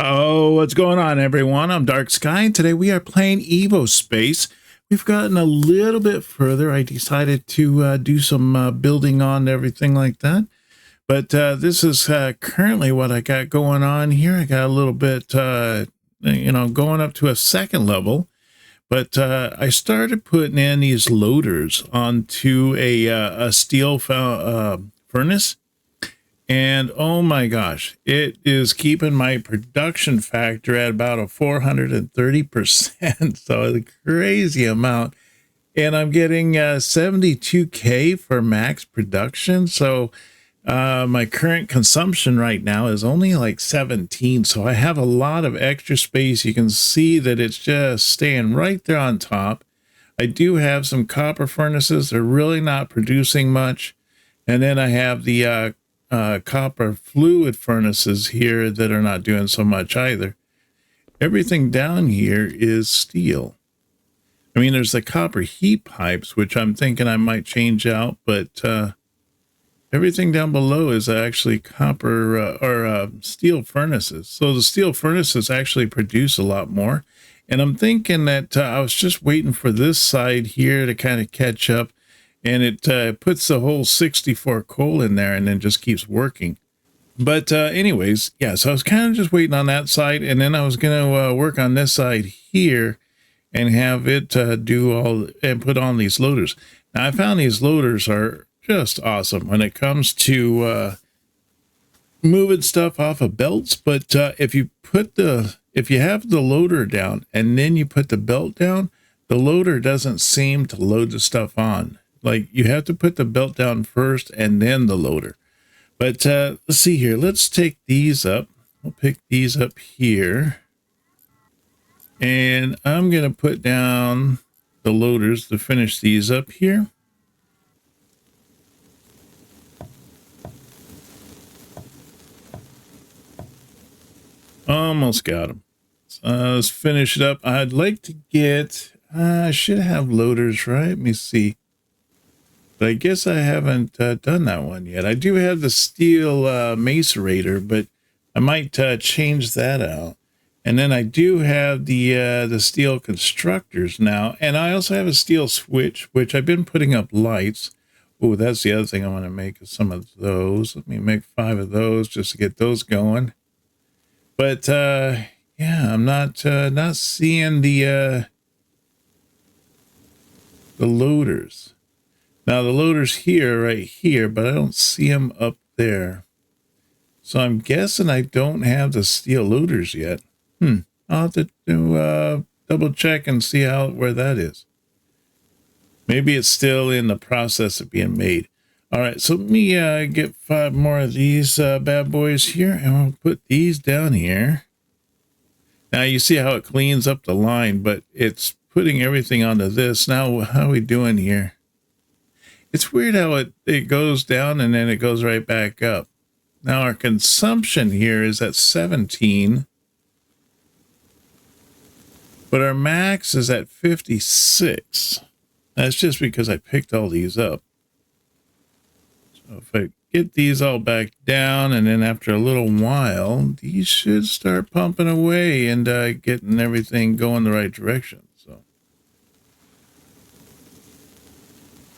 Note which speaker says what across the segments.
Speaker 1: Oh, what's going on, everyone? I'm Dark Sky, and today we are playing Evospace. We've gotten a little bit further. I decided to do some building on everything like that. But this is currently what I got going on here. I got a little bit, going up to a second level. But I started putting in these loaders onto a steel furnace. And oh my gosh, it is keeping my production factor at about a 430%. So a crazy amount. And I'm getting 72K for max production. So my current consumption right now is only like 17. So I have a lot of extra space. You can see that it's just staying right there on top. I do have some copper furnaces. They're really not producing much. And then I have the copper fluid furnaces here that are not doing so much either. Everything down here is steel. I mean, there's the copper heat pipes, which I'm thinking I might change out, but everything down below is actually copper or steel furnaces. So the steel furnaces actually produce a lot more. And I'm thinking that I was just waiting for this side here to kind of catch up. And it puts the whole 64 coal in there and then just keeps working. But anyways, yeah, so I was kind of just waiting on that side. And then I was going to work on this side here and have it do all and put on these loaders. Now, I found these loaders are just awesome when it comes to moving stuff off of belts. But if you have the loader down and then you put the belt down, the loader doesn't seem to load the stuff on. Like, you have to put the belt down first and then the loader. But let's see here. Let's take these up. We'll pick these up here. And I'm going to put down the loaders to finish these up here. Almost got them. So, let's finish it up. I'd like to get... I should have loaders, right? Let me see. But I guess I haven't done that one yet. I do have the steel macerator, but I might change that out. And then I do have the steel constructors now. And I also have a steel switch, which I've been putting up lights. Oh, that's the other thing I want to make is some of those. Let me make 5 of those just to get those going. But yeah, I'm not seeing the loaders. Now, the loader's here, right here, but I don't see them up there. So I'm guessing I don't have the steel loaders yet. I'll have to do, double check and see where that is. Maybe it's still in the process of being made. All right, so let me get 5 more of these bad boys here, and we'll put these down here. Now, you see how it cleans up the line, but it's putting everything onto this. Now, how are we doing here? It's weird how it goes down and then it goes right back up. Now our consumption here is at 17. But our max is at 56. That's just because I picked all these up. So if I get these all back down and then after a little while, these should start pumping away and getting everything going the right direction.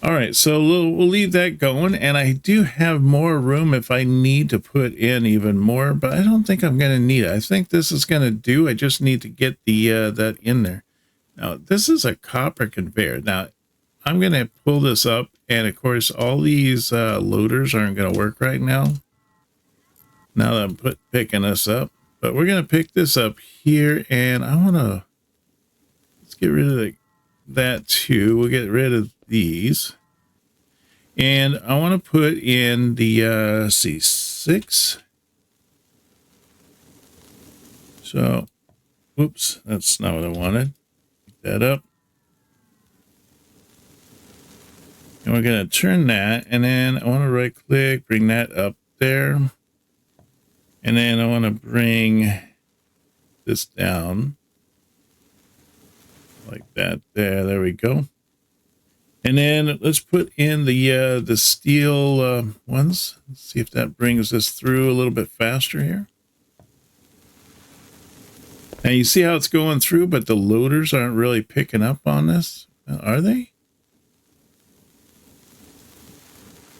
Speaker 1: All right, so we'll leave that going, and I do have more room if I need to put in even more, but I don't think I'm going to need it. I think this is going to do. I just need to get the that in there. Now, this is a copper conveyor. Now, I'm going to pull this up, and of course, all these loaders aren't going to work right now. Now that I'm picking this up, but we're going to pick this up here, and I want to let's get rid of that too. We'll get rid of these, and I want to put in the C6. So, oops, that's not what I wanted. Pick that up, and we're going to turn that, and then I want to right click, bring that up there, and then I want to bring this down like that. There we go. And then let's put in the steel ones. Let's see if that brings us through a little bit faster here. Now you see how it's going through, but the loaders aren't really picking up on this, are they?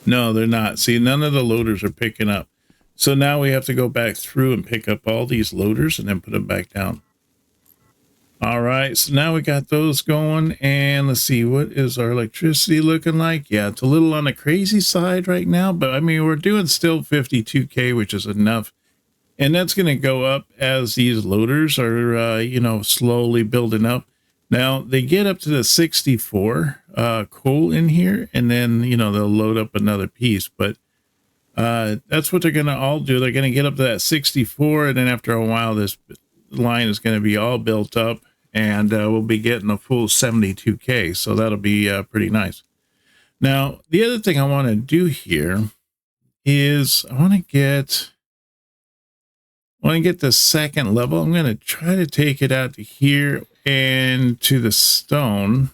Speaker 1: No, they're not. See, none of the loaders are picking up. So now we have to go back through and pick up all these loaders and then put them back down. All right, so now we got those going, and let's see, what is our electricity looking like? Yeah, it's a little on the crazy side right now, but I mean, we're doing still 52K, which is enough. And that's going to go up as these loaders are, you know, slowly building up. Now they get up to the 64 coal in here, and then, you know, they'll load up another piece. But that's what they're going to all do. They're going to get up to that 64, and then after a while, this line is going to be all built up, and we'll be getting a full 72K. So that'll be pretty nice. Now, the other thing I want to do here is I want to get the second level. I'm going to try to take it out to here and to the stone.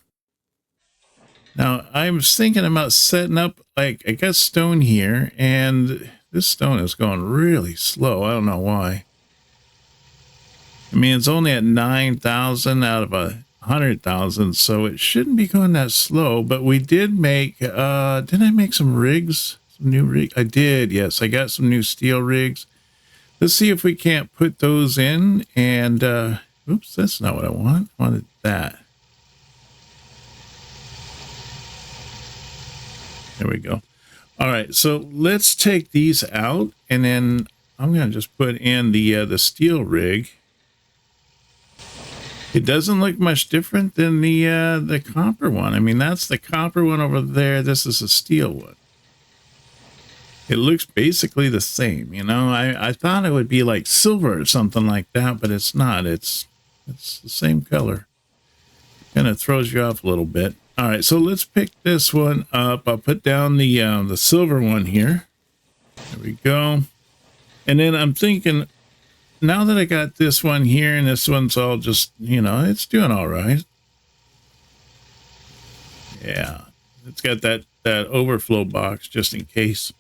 Speaker 1: Now, I was thinking about setting up, like, I got stone here, and this stone is going really slow. I don't know why. I mean, it's only at 9,000 out of 100,000, so it shouldn't be going that slow. But we did make, didn't I make some rigs? Some new rigs? I did, yes. I got some new steel rigs. Let's see if we can't put those in, and, oops, that's not what I want. I wanted that. There we go. All right, so let's take these out, and then I'm going to just put in the steel rig. It doesn't look much different than the copper one. I mean, that's the copper one over there. This is a steel one. It looks basically the same, you know. I thought it would be like silver or something like that, but it's not. It's the same color. Kind of throws you off a little bit. All right, so let's pick this one up. I'll put down the silver one here. There we go. And then I'm thinking, now that I got this one here, and this one's all just, you know, it's doing all right. Yeah, it's got that overflow box just in case.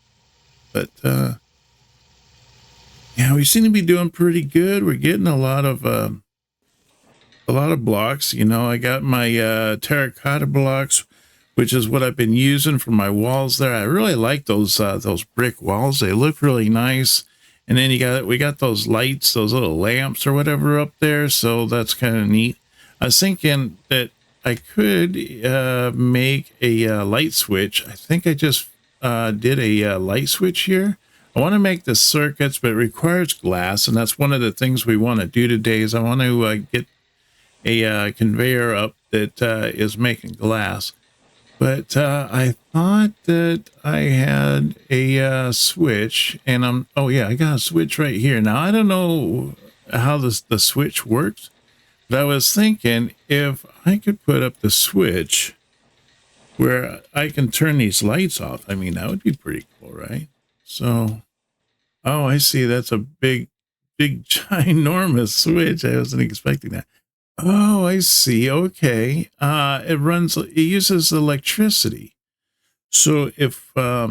Speaker 1: But yeah, we seem to be doing pretty good. We're getting a lot of blocks. You know, I got my terracotta blocks, which is what I've been using for my walls there. I really like those brick walls. They look really nice. And then we got those lights, those little lamps or whatever up there. So that's kind of neat. I was thinking that I could make a light switch. I think I just did a light switch here. I want to make the circuits, but it requires glass, and that's one of the things we want to do today. Is I want to get a conveyor up that is making glass. But I thought that I had a switch, and oh yeah, I got a switch right here. Now I don't know how the switch works, but I was thinking if I could put up the switch where I can turn these lights off. I mean, that would be pretty cool, right? So, oh, I see. That's a big, ginormous switch. I wasn't expecting that. Oh, I see. Okay. It uses electricity. So if, I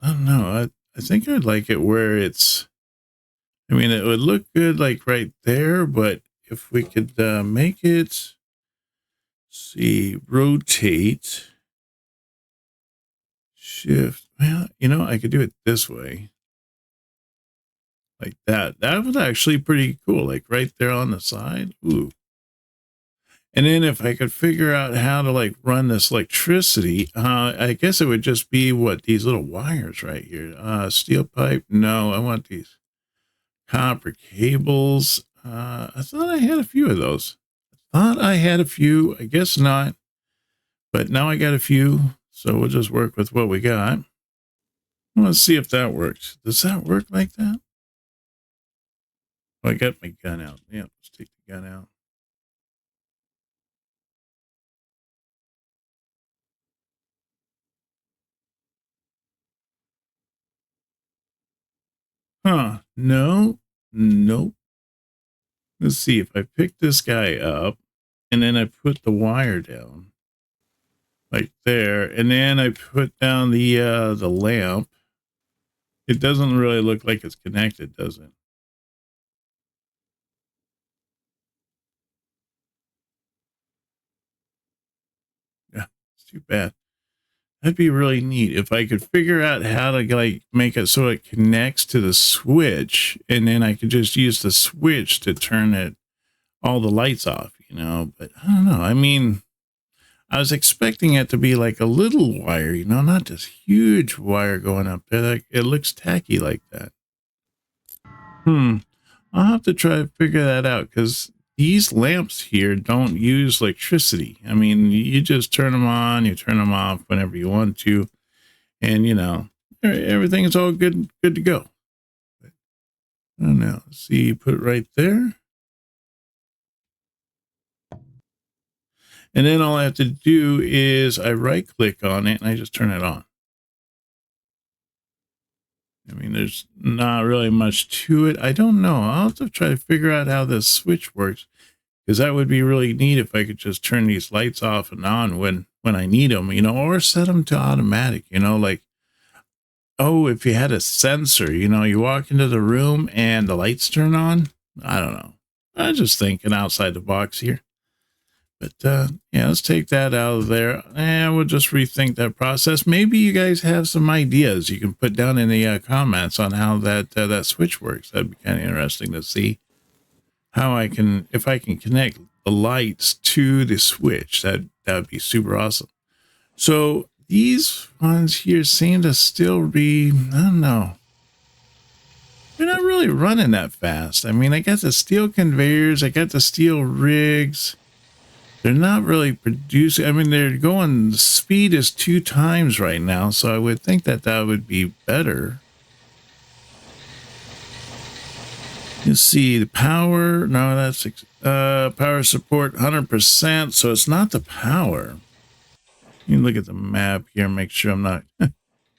Speaker 1: don't know, I think I'd like it where it's, I mean, it would look good like right there, but if we could make it, see, rotate, shift. Well, you know, I could do it this way. Like that. That was actually pretty cool. Like right there on the side. Ooh. And then if I could figure out how to like run this electricity, I guess it would just be what, these little wires right here. Steel pipe. No, I want these copper cables. I thought I had a few of those. I guess not. But now I got a few. So we'll just work with what we got. Let's see if that works. Does that work like that? Oh, I got my gun out. Yeah, let's take the gun out. Huh. No. Nope. Let's see if I pick this guy up and then I put the wire down like there, and then I put down the lamp. It doesn't really look like it's connected, does it? too bad. That'd be really neat if I could figure out how to like make it so it connects to the switch, and then I could just use the switch to turn it all the lights off, you know. But I don't know. I mean, I was expecting it to be like a little wire, you know, not this huge wire going up there. Like, it looks tacky like that. I'll have to try to figure that out because these lamps here don't use electricity. I mean, you just turn them on, you turn them off whenever you want to, and you know, everything is all good to go. But I don't know. See, put it right there. And then all I have to do is I right click on it and I just turn it on. I mean, there's not really much to it. I don't know. I'll have to try to figure out how this switch works, because that would be really neat if I could just turn these lights off and on when I need them, you know, or set them to automatic, you know, like, oh, if you had a sensor, you know, you walk into the room and the lights turn on. I don't know. I'm just thinking outside the box here. But yeah, let's take that out of there, and we'll just rethink that process. Maybe you guys have some ideas you can put down in the comments on how that switch works. That'd be kind of interesting to see how if I can connect the lights to the switch. That would be super awesome. So these ones here seem to still be, I don't know, they're not really running that fast. I mean, I got the steel conveyors, I got the steel rigs. They're not really producing. I mean, they're going, the speed is 2 times right now, so I would think that would be better. You see the power. No, that's power support 100%. So it's not the power. You can look at the map here, make sure I'm not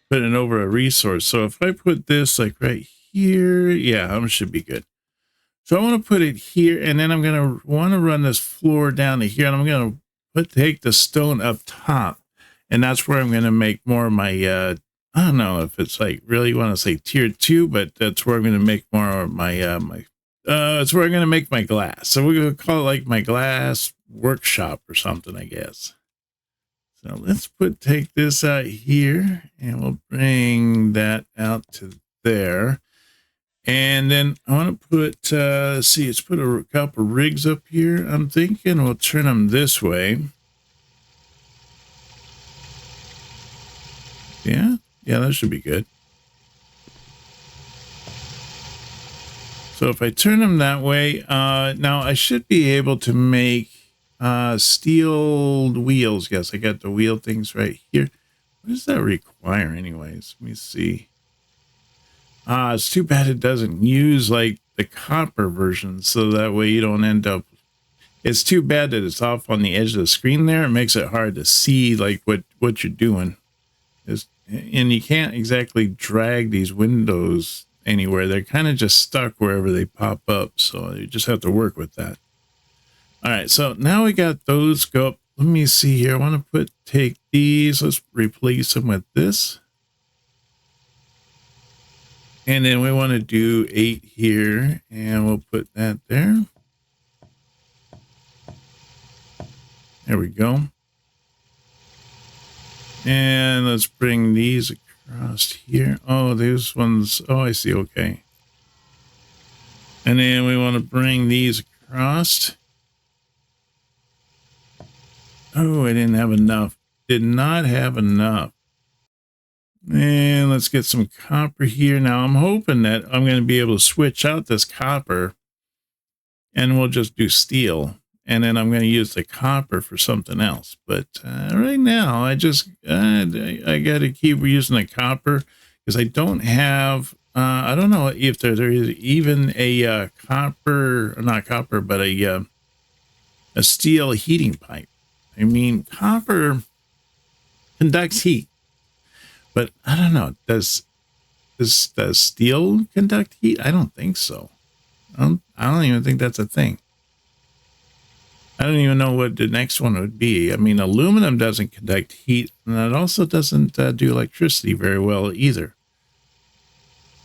Speaker 1: putting over a resource. So if I put this like right here, yeah, I should be good. So I want to put it here, and then I'm going to want to run this floor down to here, and I'm going to take the stone up top, and that's where I'm going to make more of my, I don't know if it's like really want to say tier 2, but that's where I'm going to make more of my, that's where I'm going to make my glass. So we're going to call it like my glass workshop or something, I guess. So let's take this out here, and we'll bring that out to there. And then I want to put, let's put a couple rigs up here. I'm thinking we'll turn them this way. Yeah, that should be good. So if I turn them that way, now I should be able to make steel wheels. Yes, I got the wheel things right here. What does that require anyways? Let me see. It's too bad it doesn't use like the copper version, so that way you don't end up, it's too bad that it's off on the edge of the screen there. It makes it hard to see like what you're doing. And you can't exactly drag these windows anywhere. They're kind of just stuck wherever they pop up, so you just have to work with that. All right, so now we got those go up. Let me see here. I want to take these, let's replace them with this. And then we want to do 8 here, and we'll put that there. There we go. And let's bring these across here. Oh, these ones. Oh, I see. Okay. And then we want to bring these across. Oh, I didn't have enough. Did not have enough. And let's get some copper here. Now I'm hoping that I'm going to be able to switch out this copper, and we'll just do steel. And then I'm going to use the copper for something else. But right now, I got to keep using the copper because I don't have, I don't know if there is even a copper, not copper, but a steel heating pipe. I mean, copper conducts heat. But I don't know. Does steel conduct heat? I don't think so. I don't even think that's a thing. I don't even know what the next one would be. I mean, aluminum doesn't conduct heat, and it also doesn't do electricity very well either.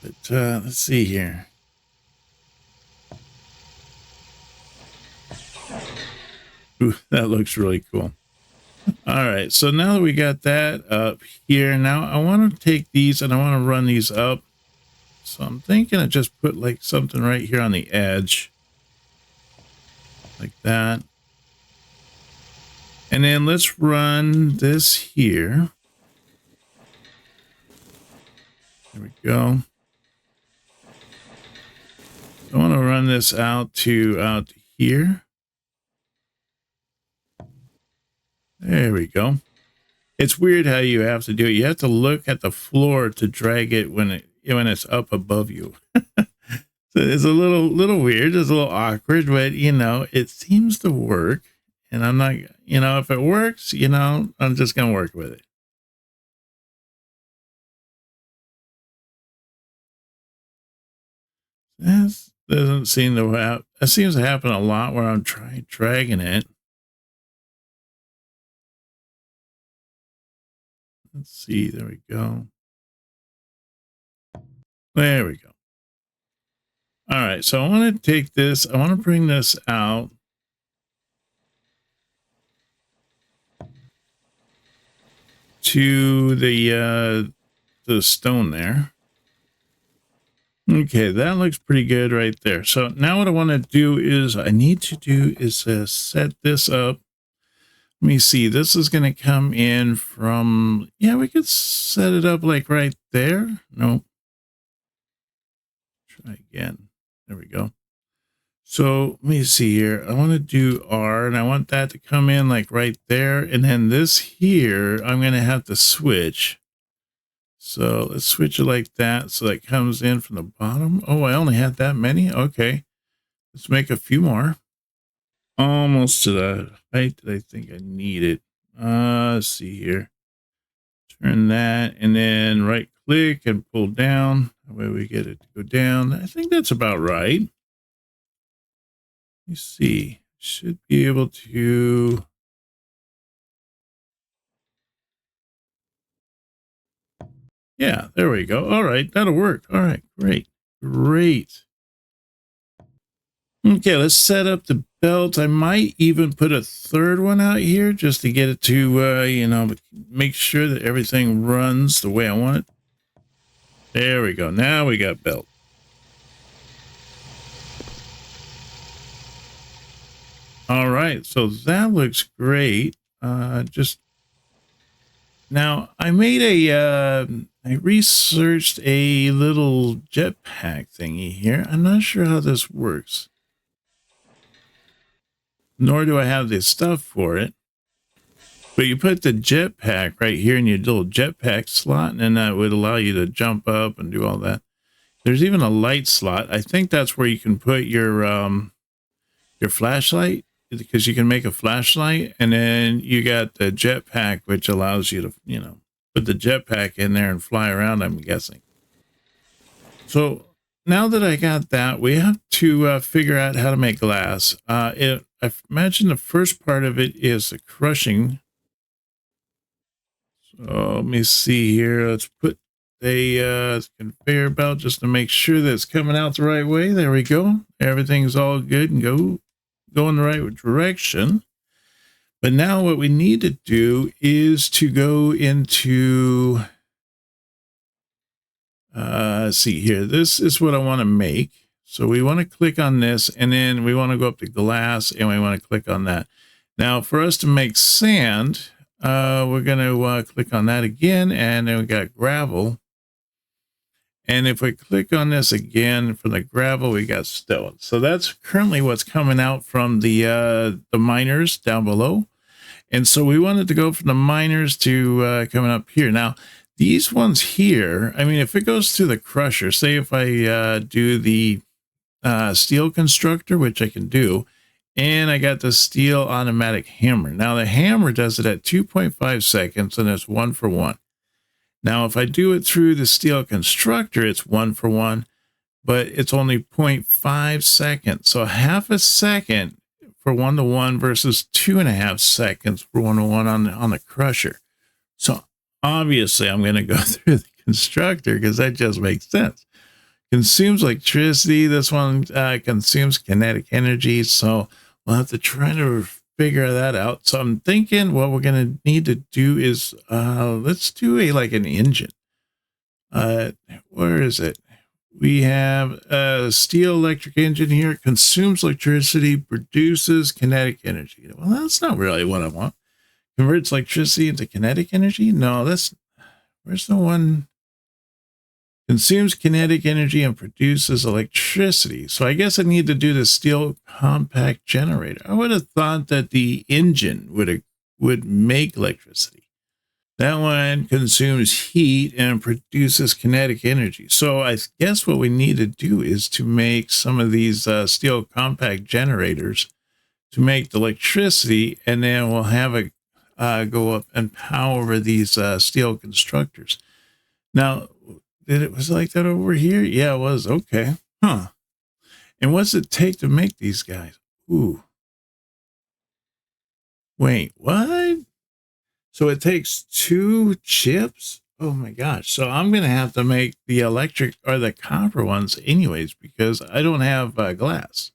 Speaker 1: But let's see here. Ooh, that looks really cool. All right, so now that we got that up here, now I want to take these and I want to run these up. So I'm thinking I just put like something right here on the edge, like that. And then let's run this here. There we go. I want to run this out to here. There we go. It's weird how you have to do it. You have to look at the floor to drag it when it's up above you. So it's a little weird. It's a little awkward, but you know, it seems to work. And I'm not, you know, if it works, you know, I'm just gonna work with it. This doesn't seem to happen. That seems to happen a lot where I'm dragging it. Let's see. There we go. There we go. All right. So I want to take this. I want to bring this out. To the stone there. Okay, that looks pretty good right there. So now what I want to do is set this up. Let me see. This is going to come in from, yeah, we could set it up like right there. No. Try again. There we go. So let me see here. I want to do R and I want that to come in like right there. And then this here, I'm going to have to switch. So let's switch it like that. So that comes in from the bottom. Oh, I only had that many. Okay. Let's make a few more. Almost to the height that I think I need it. Let's see here. Turn that and then right click and pull down. That way we get it to go down. I think that's about right. Let me see. Should be able to. Yeah, there we go. All right, that'll work. All right, great. Great. Okay, let's set up the belt. I might even put a third one out here just to get it to, you know, make sure that everything runs the way I want it. There we go. Now we got belt. All right, so that looks great. Just now I made I researched a little jetpack thingy here. I'm not sure how this works. Nor do I have the stuff for it. But you put the jetpack right here in your little jetpack slot, and then that would allow you to jump up and do all that. There's even a light slot. I think that's where you can put your flashlight, because you can make a flashlight, and then you got the jetpack, which allows you to, you know, put the jetpack in there and fly around, I'm guessing. So now that I got that, we have to figure out how to make glass. I imagine the first part of it is the crushing. So let me see here. Let's put a conveyor belt just to make sure that it's coming out the right way. There we go. Everything's all good and go in the right direction. But now what we need to do is to go into, let's see here. This is what I want to make. So we want to click on this, and then we want to go up to glass, and we want to click on that. Now for us to make sand, we're going to click on that again, and then we got gravel. And if we click on this again from the gravel, we got stone. So that's currently what's coming out from the miners down below. And so we wanted to go from the miners to coming up here. Now, these ones here, I mean, if it goes to the crusher, say if I do the steel constructor, which I can do, and I got the steel automatic hammer. Now, the hammer does it at 2.5 seconds, and it's 1 for 1. Now, if I do it through the steel constructor, it's 1 for 1, but it's only 0.5 seconds. So half a second for 1 to 1 versus 2.5 seconds for 1 to 1 on the crusher. So obviously I'm going to go through the constructor because that just makes sense. Consumes electricity. This one consumes kinetic energy. So we'll have to try to figure that out. So I'm thinking what we're going to need to do is let's do like an engine. Where is it? We have a steel electric engine here. It consumes electricity, produces kinetic energy. Well, that's not really what I want. Converts electricity into kinetic energy? No, where's the one? Consumes kinetic energy and produces electricity. So I guess I need to do the steel compact generator. I would have thought that the engine would make electricity. That one consumes heat and produces kinetic energy. So I guess what we need to do is to make some of these steel compact generators to make the electricity, and then we'll have it go up and power these steel constructors. Now, was it like that over here? Yeah, it was. Okay. Huh. And what's it take to make these guys? Ooh. Wait, what? So it takes 2 chips? Oh my gosh. So I'm going to have to make the electric or the copper ones anyways, because I don't have glass.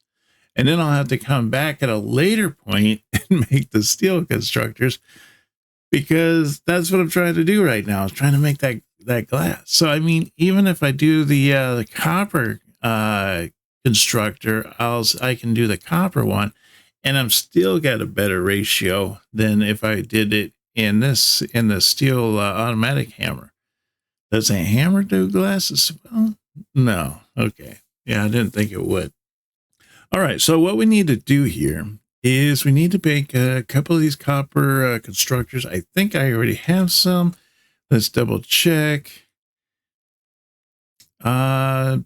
Speaker 1: And then I'll have to come back at a later point and make the steel constructors, because that's what I'm trying to do right now. I'm trying to make that glass. So, I mean, even if I do the copper constructor, I can do the copper one, and I'm still got a better ratio than if I did it in the steel automatic hammer. Does a hammer do glasses? Well, no. Okay. Yeah, I didn't think it would. All right. So what we need to do here is we need to make a couple of these copper constructors. I think I already have some. Let's double check. I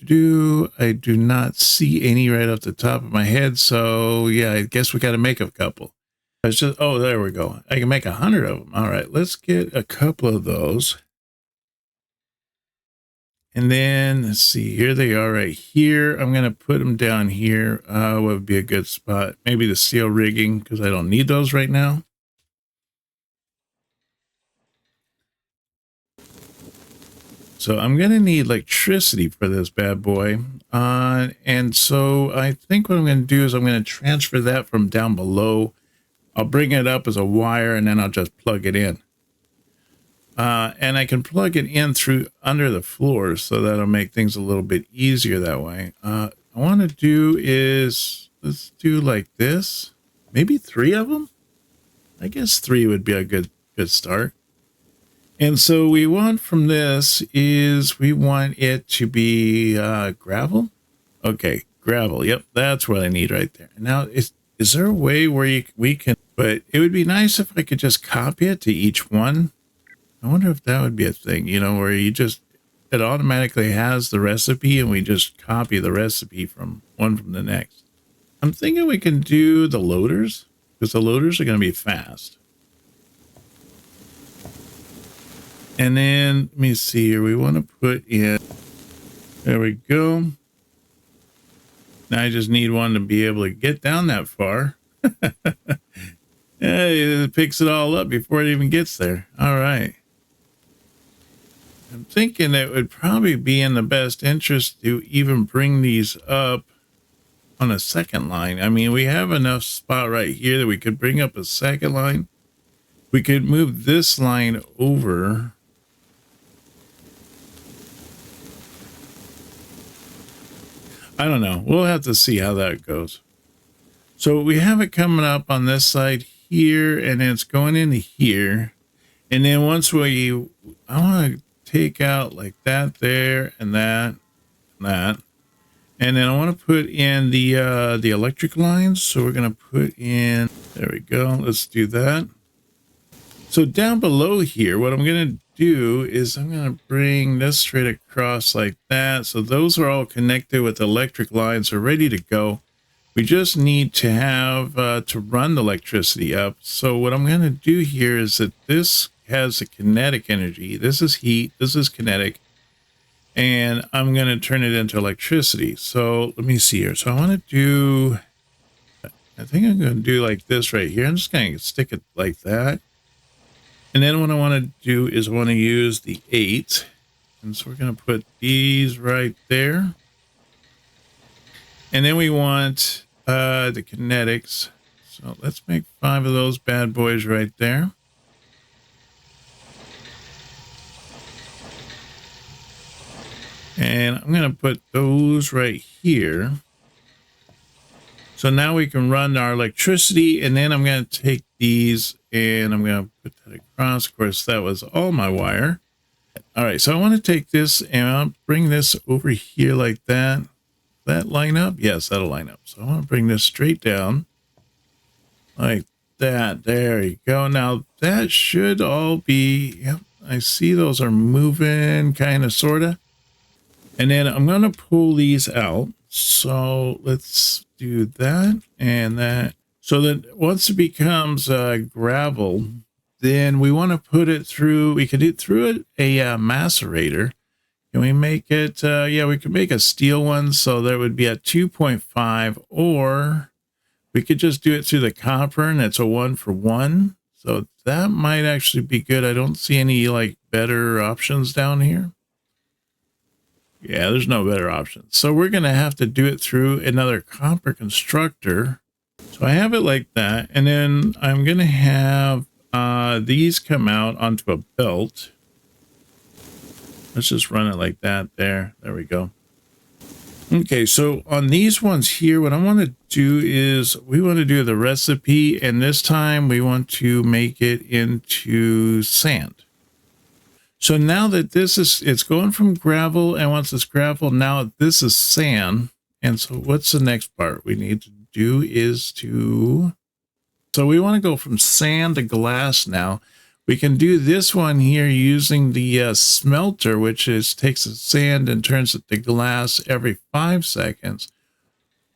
Speaker 1: do not see any right off the top of my head. So yeah, I guess we got to make a couple. It's just, oh, there we go. I can make 100 of them. All right, let's get a couple of those. And then let's see, here they are right here. I'm going to put them down here. What would be a good spot? Maybe the steel rigging, because I don't need those right now. So I'm going to need electricity for this bad boy. And so I think what I'm going to do is I'm going to transfer that from down below. I'll bring it up as a wire, and then I'll just plug it in. And I can plug it in through under the floor, so that'll make things a little bit easier that way. I want to do is, let's do like this. Maybe 3 of them? I guess 3 would be a good start. And so we want from this is we want it to be gravel. Okay, gravel. Yep, that's what I need right there. Now, is there a way where we can, but it would be nice if I could just copy it to each one. I wonder if that would be a thing, where it automatically has the recipe and we just copy the recipe from the next. I'm thinking we can do the loaders, because the loaders are going to be fast. And then let me see here. We want to put in, there we go. Now I just need one to be able to get down that far. Yeah, it picks it all up before it even gets there. All right. I'm thinking it would probably be in the best interest to even bring these up on a second line. I mean, we have enough spot right here that we could bring up a second line. We could move this line over. I don't know. We'll have to see how that goes. So we have it coming up on this side here, and then it's going into here. And then once I want to take out like that there and that and that. And then I want to put in the electric lines. So we're going to put in, there we go. Let's do that. So down below here, what I'm going to do is I'm going to bring this straight across like that. So those are all connected with electric lines, are ready to go. We just need to have to run the electricity up. So what I'm going to do here is that this has a kinetic energy. This is heat. This is kinetic. And I'm going to turn it into electricity. So let me see here. So I want to do, I think I'm going to do like this right here. I'm just going to stick it like that. And then what I want to do is I want to use the 8. And so we're going to put these right there. And then we want the kinetics. So let's make 5 of those bad boys right there. And I'm going to put those right here. So now we can run our electricity, and then I'm going to take these and I'm going to put that across. Of course, that was all my wire. All right, so I want to take this and I'll bring this over here like that. That line up? Yes, that'll line up. So I want to bring this straight down like that. There you go. Now that should all be, yep, I see those are moving kind of, sort of. And then I'm going to pull these out. So let's do that and that. So that once it becomes gravel, then we want to put it through, we could do it through a macerator. Can we make it, yeah, we could make a steel one. So that would be at 2.5, or we could just do it through the copper and it's a 1-for-1. So that might actually be good. I don't see any like better options down here. Yeah, there's no better options. So we're going to have to do it through another copper constructor. So I have it like that. And then I'm going to have these come out onto a belt. Let's just run it like that there. There we go. Okay, so on these ones here, what I want to do is we want to do the recipe. And this time we want to make it into sand. So now that this is, it's going from gravel, and once it's gravel, now this is sand. And so what's the next part we need to do is to, so we want to go from sand to glass now. We can do this one here using the smelter, which is takes the sand and turns it to glass every 5 seconds.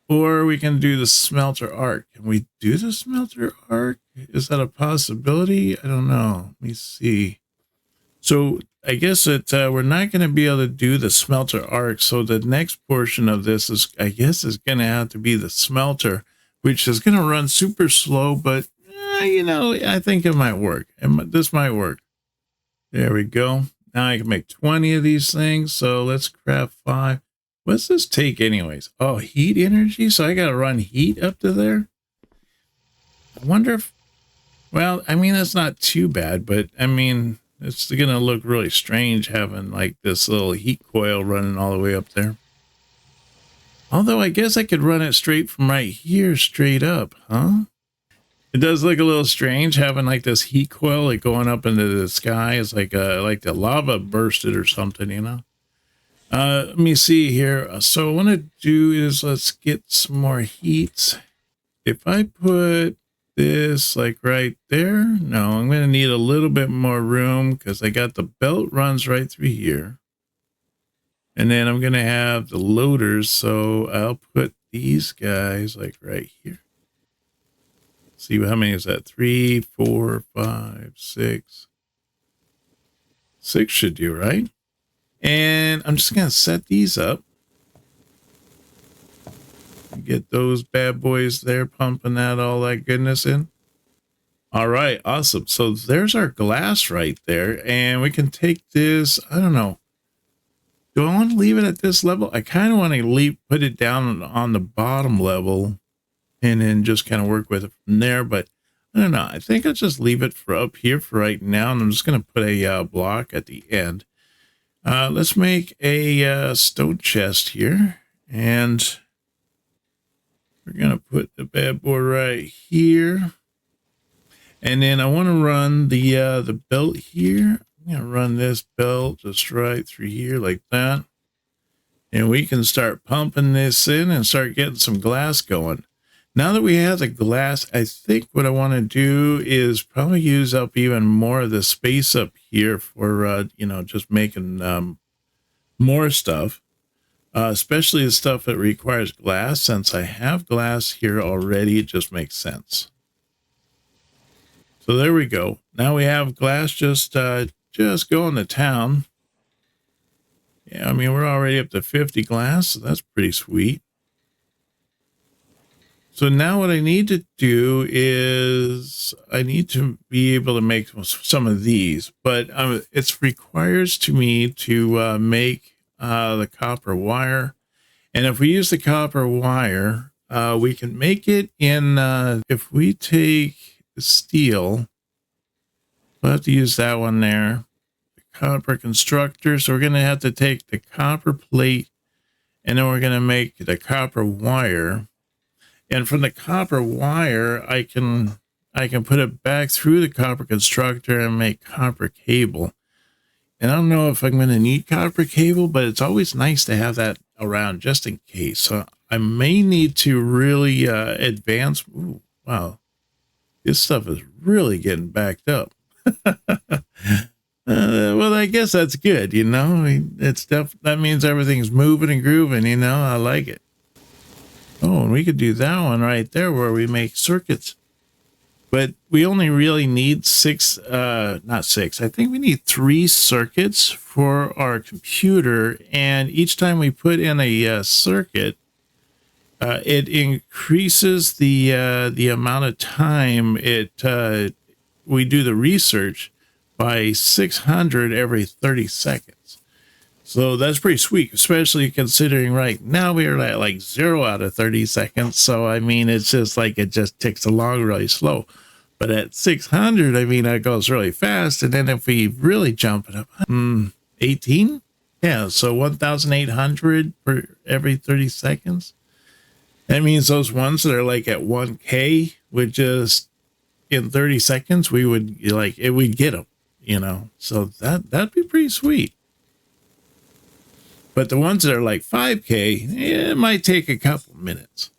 Speaker 1: Or we can do the smelter arc. Can we do the smelter arc? Is that a possibility? I don't know. Let me see. So I guess that we're not going to be able to do the smelter arc. So the next portion of this is, I guess, is going to have to be the smelter, which is going to run super slow. But, you know, I think it might work. This might work. There we go. Now I can make 20 of these things. So let's craft 5. What's this take anyways? Oh, heat energy. So I got to run heat up to there. I wonder if, well, I mean, that's not too bad, but I mean, it's going to look really strange having like this little heat coil running all the way up there. Although I guess I could run it straight from right here, straight up, huh? It does look a little strange having like this heat coil like going up into the sky. It's like the lava bursted or something, you know? Let me see here. So what I want to do is let's get some more heat. If I put this like right there, no, I'm going to need a little bit more room because I got the belt runs right through here. And then I'm going to have the loaders. So I'll put these guys like right here. See how many is that? 3, 4, 5, 6. 6 should do, right? And I'm just going to set these up. Get those bad boys there, pumping that, all that goodness in. All right, awesome. So there's our glass right there. And we can take this, I don't know. Do I want to leave it at this level? I kind of want to put it down on the bottom level and then just kind of work with it from there. But I don't know. I think I'll just leave it for up here for right now. And I'm just going to put a block at the end. Let's make a stone chest here. And we're going to put the bad boy right here. And then I want to run the belt here. I'm going to run this belt just right through here like that. And we can start pumping this in and start getting some glass going. Now that we have the glass, I think what I want to do is probably use up even more of the space up here for, you know, just making more stuff. Especially the stuff that requires glass. Since I have glass here already, it just makes sense. So there we go. Now we have glass just going to town. Yeah, I mean, we're already up to 50 glass, so that's pretty sweet. So now what I need to do is I need to be able to make some of these, but it requires to me to make the copper wire. And if we use the copper wire, We can make it in, if we take steel, we'll have to use that one there. The copper constructor. So we're going to have to take the copper plate, and then we're going to make the copper wire. And from the copper wire, I can put it back through the copper constructor and make copper cable. And I don't know if I'm going to need copper cable, but it's always nice to have that around just in case. So I may need to really advance. Ooh, wow, this stuff is really getting backed up. Well, I guess that's good, you know. It's that means everything's moving and grooving, you know. I like it. Oh, and we could do that one right there where we make circuits. But we only really need not six. I think we need 3 circuits for our computer. And each time we put in a circuit, it increases the amount of time we do the research by 600 every 30 seconds. So that's pretty sweet, especially considering right now we are at like 0 out of 30 seconds. So, I mean, it's just like it just ticks along really slow. But at 600, I mean, that goes really fast. And then if we really jump it up, 18? Yeah, so 1,800 per every 30 seconds. That means those ones that are like at 1K would just, in 30 seconds, we would we'd get them, you know. So that'd be pretty sweet. But the ones that are like 5K, it might take a couple minutes.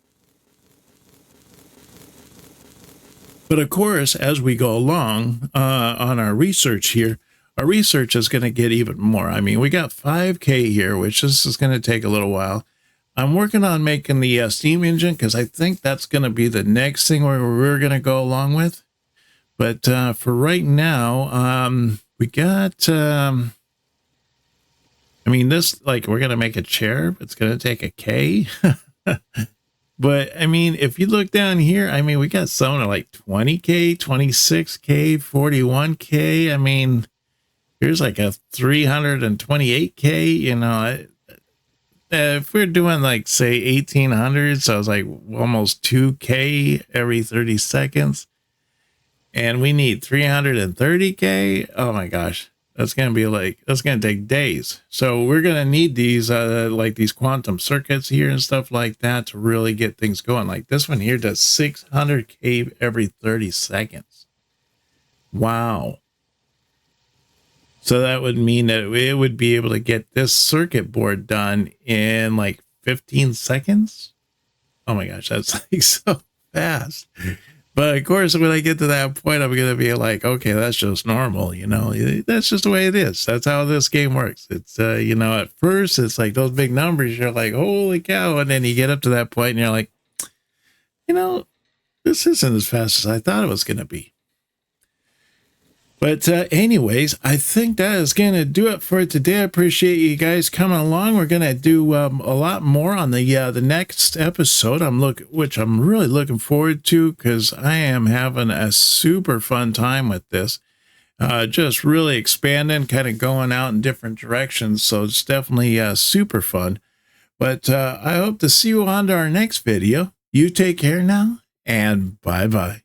Speaker 1: But of course, as we go along on our research here, our research is going to get even more. I mean, we got 5K here, which this is going to take a little while. I'm working on making the steam engine because I think that's going to be the next thing we're going to go along with. But for right now, we got... I mean, this, like, we're going to make a chair. It's going to take a K. But, I mean, if you look down here, I mean, we got some at like 20K, 26K, 41K. I mean, here's like a 328K, you know. If we're doing like, say, 1800, so it's like almost 2K every 30 seconds. And we need 330K. Oh, my gosh. That's going to take days. So we're going to need these, like these quantum circuits here and stuff like that to really get things going. Like this one here does 600K every 30 seconds. Wow. So that would mean that it would be able to get this circuit board done in like 15 seconds. Oh my gosh, that's like so fast. But of course, when I get to that point, I'm going to be like, okay, that's just normal, you know, that's just the way it is. That's how this game works. It's, you know, at first it's like those big numbers, you're like, holy cow. And then you get up to that point and you're like, you know, this isn't as fast as I thought it was going to be. But anyways, I think that is going to do it for today. I appreciate you guys coming along. We're going to do a lot more on the next episode. Which I'm really looking forward to because I am having a super fun time with this. Just really expanding, kind of going out in different directions. So it's definitely super fun. But I hope to see you on to our next video. You take care now, and bye-bye.